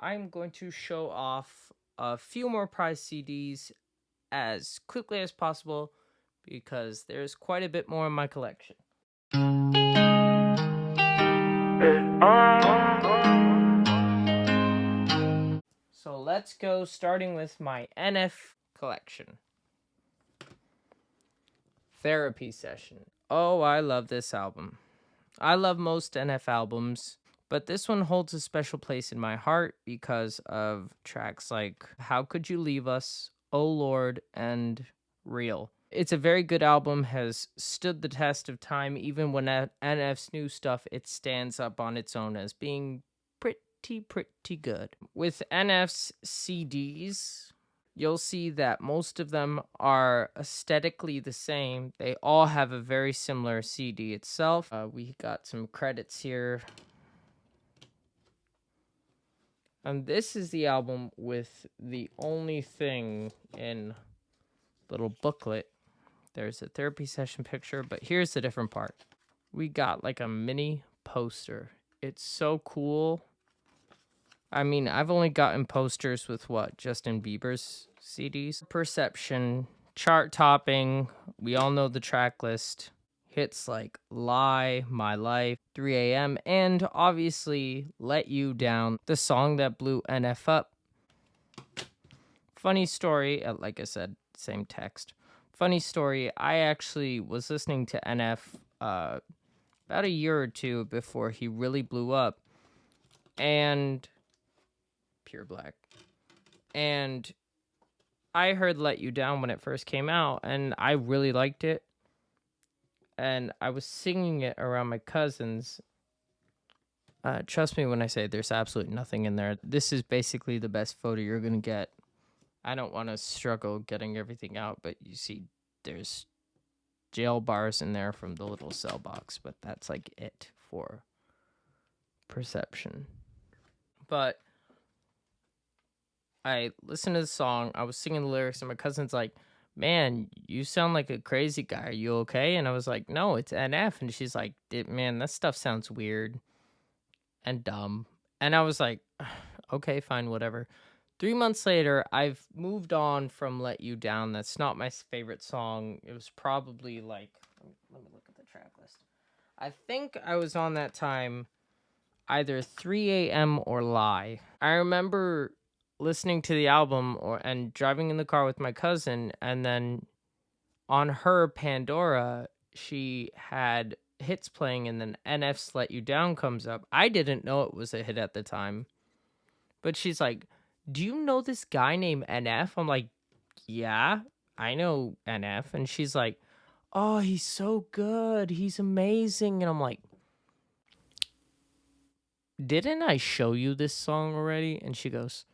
I'm going to show off a few more prize CDs as quickly as possible because there's quite a bit more in my collection. So let's go, starting with my NF collection. Therapy Session. Oh, I love this album. I love most NF albums, but this one holds a special place in my heart because of tracks like How Could You Leave Us, Oh Lord, and Real. It's a very good album, has stood the test of time. Even when NF's new stuff, it stands up on its own as being pretty good. With NF's CDs, you'll see that most of them are aesthetically the same. They all have a very similar CD itself. We got some credits here. And this is the album with the only thing in little booklet. There's a therapy session picture, but here's the different part. We got like a mini poster. It's so cool. I mean, I've only gotten posters with Justin Bieber's CDs. Perception, chart topping, we all know the track list. Hits like Lie, My Life, 3 a.m., and obviously Let You Down, the song that blew NF up. Funny story, like I said, same text. Funny story, I actually was listening to NF about a year or two before he really blew up. And Pure Black. And I heard Let You Down when it first came out, and I really liked it. And I was singing it around my cousins. Trust me when I say there's absolutely nothing in there. This is basically the best photo you're going to get. I don't want to struggle getting everything out, but you see there's jail bars in there from the little cell box, but that's like it for Perception. But I listened to the song, I was singing the lyrics, and my cousin's like, man, you sound like a crazy guy. Are you okay? And I was like, no, it's NF. And she's like, man, that stuff sounds weird and dumb. And I was like, okay, fine, whatever. 3 months later, I've moved on from Let You Down. That's not my favorite song. It was probably like, let me look at the track list. I think I was on that time either 3 a.m. or Lie. I remember listening to the album and driving in the car with my cousin, and then on her Pandora, she had hits playing, and then NF's Let You Down comes up. I didn't know it was a hit at the time, but she's like, do you know this guy named NF? I'm like, yeah, I know NF. And she's like, oh, he's so good. He's amazing. And I'm like, didn't I show you this song already? And she goes,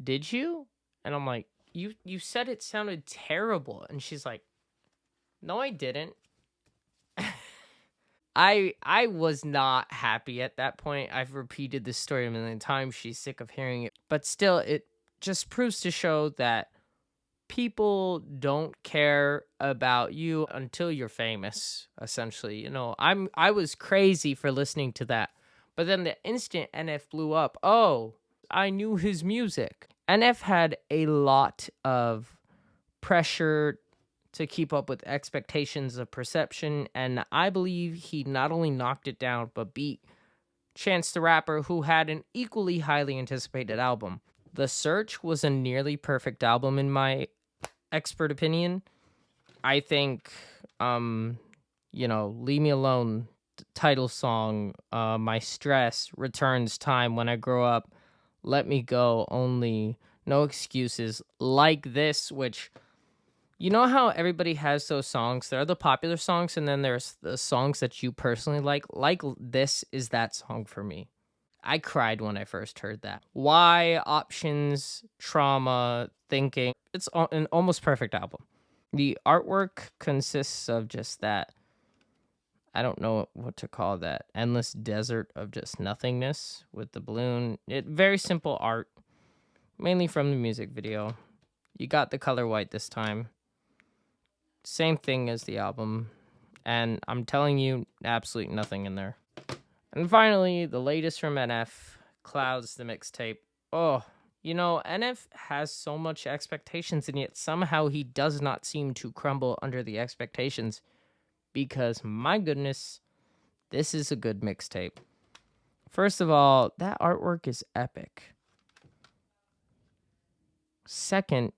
did you? And I'm like, you said it sounded terrible. And she's like, no, I didn't. I was not happy at that point. I've repeated this story a million times. She's sick of hearing it. But still, it just proves to show that people don't care about you until you're famous, essentially. You know, I was crazy for listening to that. But then the instant NF blew up, oh, I knew his music. NF had a lot of pressure to keep up with expectations of Perception, and I believe he not only knocked it down, but beat Chance the Rapper, who had an equally highly anticipated album. The Search was a nearly perfect album in my expert opinion. I think, Leave Me Alone, title song, My Stress, Returns Time, When I Grow Up, Let Me Go, Only, No Excuses, Like This, which, you know how everybody has those songs? There are the popular songs, and then there's the songs that you personally like. Like This is that song for me. I cried when I first heard that. Why, Options, Trauma, Thinking. It's an almost perfect album. The artwork consists of just that, I don't know what to call that, endless desert of just nothingness with the balloon. Very simple art, mainly from the music video. You got the color white this time. Same thing as the album. And I'm telling you, absolutely nothing in there. And finally, the latest from NF, Clouds the Mixtape. Oh, NF has so much expectations, and yet somehow he does not seem to crumble under the expectations because, my goodness, this is a good mixtape. First of all, that artwork is epic. Second,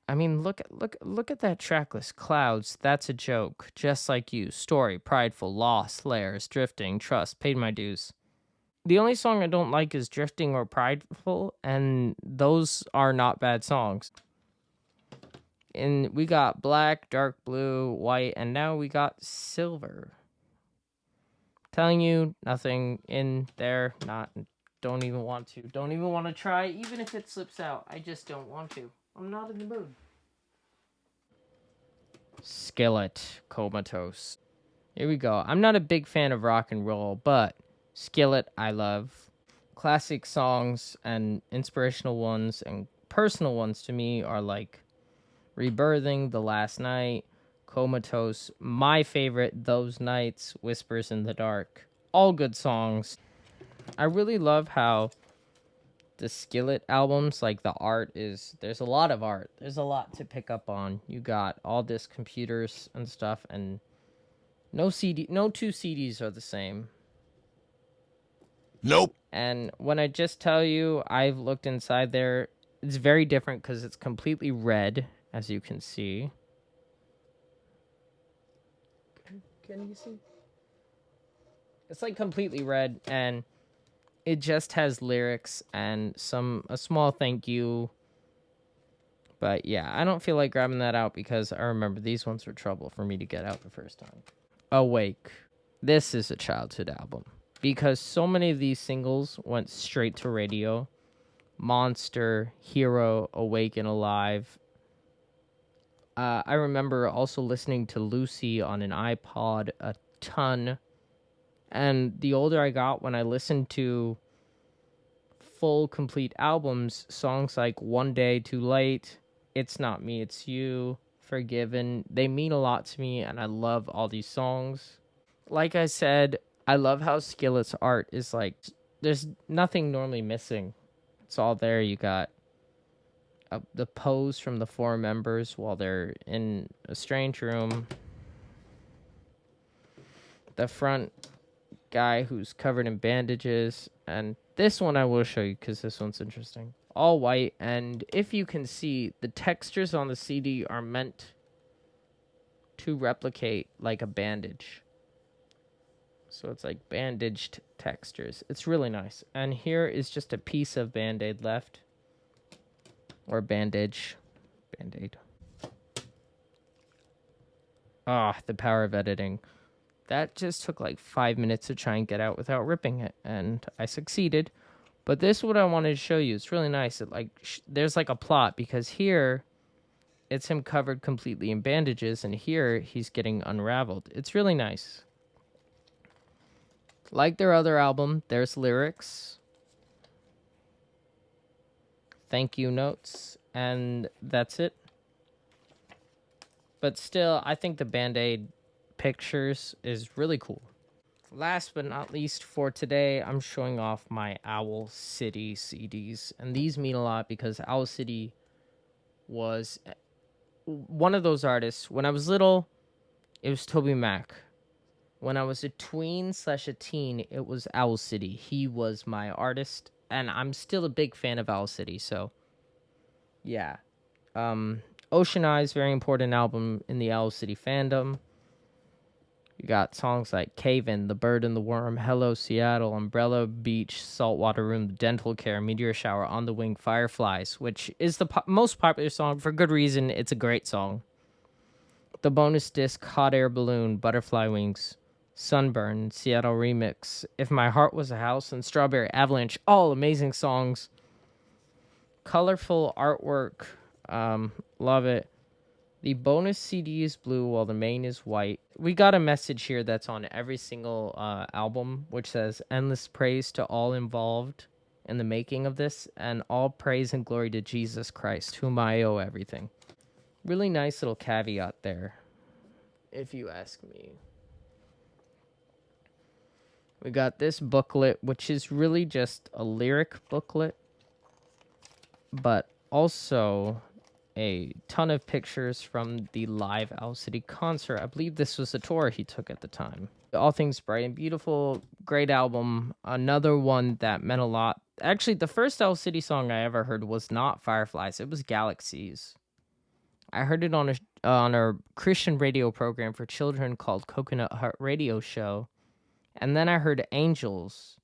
I mean, look at that track list. Clouds, That's a Joke, Just Like You, Story, Prideful, Lost, Layers, Drifting, Trust, Paid My Dues. The only song I don't like is Drifting or Prideful, and those are not bad songs. And we got black, dark blue, white, and now we got silver. Telling you, nothing in there, don't even want to try, even if it slips out. I just don't want to. I'm not in the mood. Skillet Comatose. Here we go. I'm not a big fan of rock and roll, but Skillet I love. Classic songs and inspirational ones and personal ones to me are like Rebirthing, The Last Night, Comatose, my favorite, Those Nights, Whispers in the Dark. All good songs. I really love how the Skillet albums, like the art there's a lot of art. There's a lot to pick up on. You got all this computers and stuff, and no two CDs are the same. Nope. And when I just tell you I've looked inside there, it's very different because it's completely red, as you can see. Can you see? It's like completely red, and it just has lyrics and a small thank you. But yeah, I don't feel like grabbing that out because I remember these ones were trouble for me to get out the first time. Awake. This is a childhood album because so many of these singles went straight to radio. Monster, Hero, Awake and Alive. I remember also listening to Lucy on an iPod a ton. And the older I got, when I listened to full, complete albums, songs like One Day Too Late, It's Not Me, It's You, Forgiven, they mean a lot to me, and I love all these songs. Like I said, I love how Skillet's art is like, there's nothing normally missing. It's all there. You got the pose from the four members while they're in a strange room. The front guy who's covered in bandages. And this one I will show you because this one's interesting. All white. And if you can see, the textures on the CD are meant to replicate like a bandage. So it's like bandaged textures. It's really nice. And here is just a piece of Band-Aid left. Or bandage. Band-Aid. Ah, the power of editing. That just took like 5 minutes to try and get out without ripping it. And I succeeded. But this is what I wanted to show you. It's really nice. It there's like a plot. Because here, it's him covered completely in bandages. And here, he's getting unraveled. It's really nice. Like their other album, there's lyrics. Thank you notes, and that's it. But still, I think the Band-Aid pictures is really cool. Last but not least for today, I'm showing off my Owl City CDs. And these mean a lot because Owl City was one of those artists. When I was little, it was Toby Mac. When I was a tween/a teen, it was Owl City. He was my artist. And I'm still a big fan of Owl City, so yeah. Ocean Eyes, very important album in the Owl City fandom. You got songs like Cave In, The Bird and the Worm, Hello Seattle, Umbrella Beach, Saltwater Room, Dental Care, Meteor Shower, On the Wing, Fireflies, which is the most popular song for good reason. It's a great song. The bonus disc, Hot Air Balloon, Butterfly Wings, Sunburn, Seattle Remix, If My Heart Was a House, and Strawberry Avalanche. All amazing songs. Colorful artwork. Love it. The bonus CD is blue while the main is white. We got a message here that's on every single album, which says, endless praise to all involved in the making of this, and all praise and glory to Jesus Christ, whom I owe everything. Really nice little caveat there, if you ask me. We got this booklet, which is really just a lyric booklet, but also a ton of pictures from the live Owl City concert. I believe this was a tour he took at the time. All Things Bright and Beautiful, great album. Another one that meant a lot. Actually, the first Owl City song I ever heard was not Fireflies, it was Galaxies. I heard it on a Christian radio program for children called Coconut Hut Radio Show. And then I heard Angels.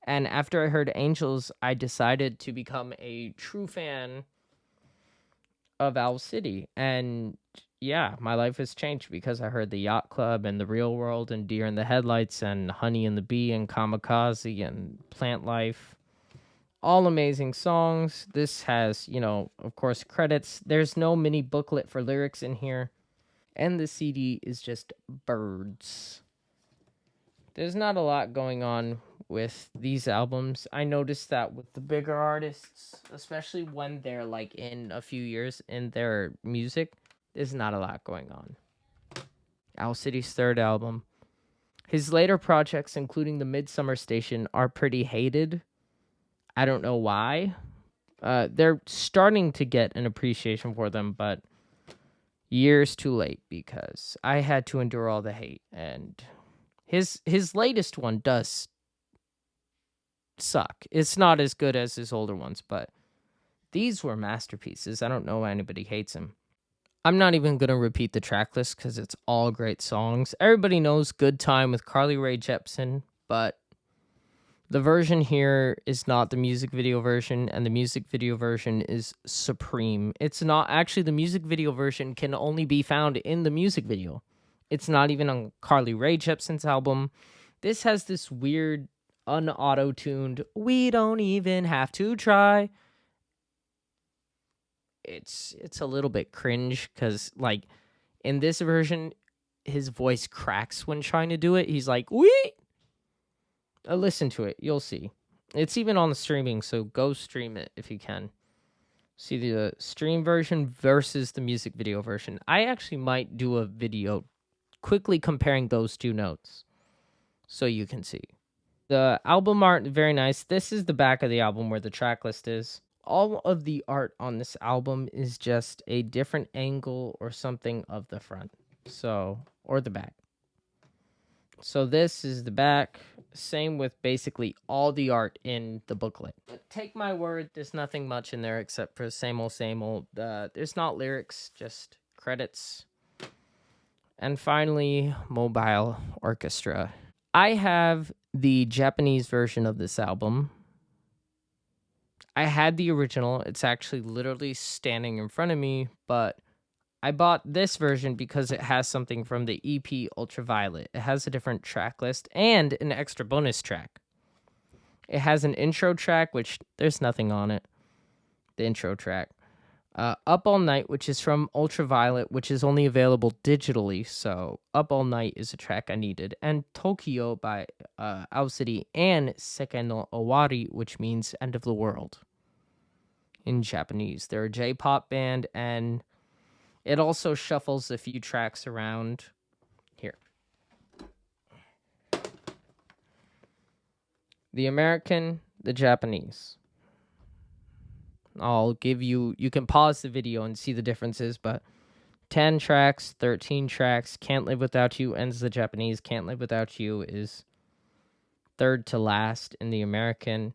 And after I heard Angels, I decided to become a true fan of Owl City. And yeah, my life has changed because I heard the Yacht Club and the Real World and Deer in the Headlights and Honey and the Bee and Kamikaze and Plant Life. All amazing songs. This has, of course, credits. There's no mini booklet for lyrics in here. And the CD is just birds. There's not a lot going on with these albums. I noticed that with the bigger artists, especially when they're like in a few years in their music, there's not a lot going on. Owl City's third album. His later projects, including the Midsummer Station, are pretty hated. I don't know why. They're starting to get an appreciation for them, but years too late because I had to endure all the hate. And his latest one does suck. It's not as good as his older ones, but these were masterpieces. I don't know why anybody hates him. I'm not even going to repeat the track list because it's all great songs. Everybody knows Good Time with Carly Rae Jepsen, but the version here is not the music video version, and the music video version is supreme. It's not actually, the music video version can only be found in the music video. It's not even on Carly Rae Jepsen's album. This has this weird, unauto-tuned, we don't even have to try. It's a little bit cringe because, like, in this version, his voice cracks when trying to do it. He's like, wee! Listen to it. You'll see. It's even on the streaming, so go stream it if you can. See the stream version versus the music video version. I actually might do a video quickly comparing those two notes so you can see. The album art, very nice. This is the back of the album where the track list is. All of the art on this album is just a different angle or something of the front. So, or the back. So this is the back. Same with basically all the art in the booklet. But take my word, there's nothing much in there except for same old. There's not lyrics, just credits. And finally, Mobile Orchestra. I have the Japanese version of this album. I had the original. It's actually literally standing in front of me, but I bought this version because it has something from the EP Ultraviolet. It has a different track list and an extra bonus track. It has an intro track, which there's nothing on it. The intro track. Up All Night, which is from Ultraviolet, which is only available digitally. So Up All Night is a track I needed. And Tokyo by Owl City, and Sekai no Owari, which means end of the world in Japanese. They're a J-pop band, and it also shuffles a few tracks around here. The American, the Japanese. I'll give you can pause the video and see the differences, but 10 tracks, 13 tracks. Can't Live Without You ends the Japanese. Can't Live Without You is third to last in the American.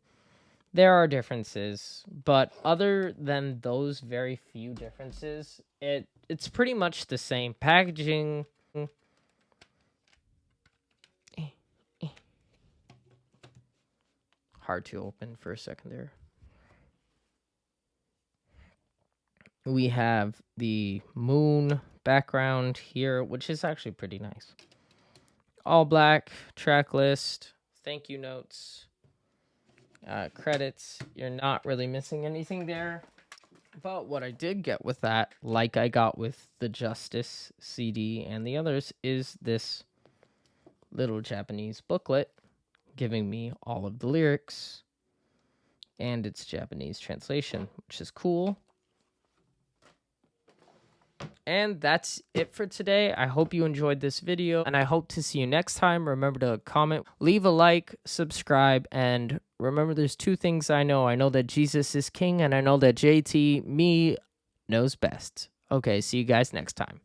There are differences, but other than those very few differences, it's pretty much the same. Packaging. Hard to open for a second there. We have the moon background here, which is actually pretty nice. All black, track list, thank you notes, credits. You're not really missing anything there. But what I did get with that, like I got with the Justice CD and the others, is this little Japanese booklet giving me all of the lyrics and its Japanese translation, which is cool. And that's it for today. I hope you enjoyed this video, and I hope to see you next time. Remember to comment, leave a like, subscribe, and remember there's two things I know. I know that Jesus is king, and I know that JT, me, knows best. Okay, see you guys next time.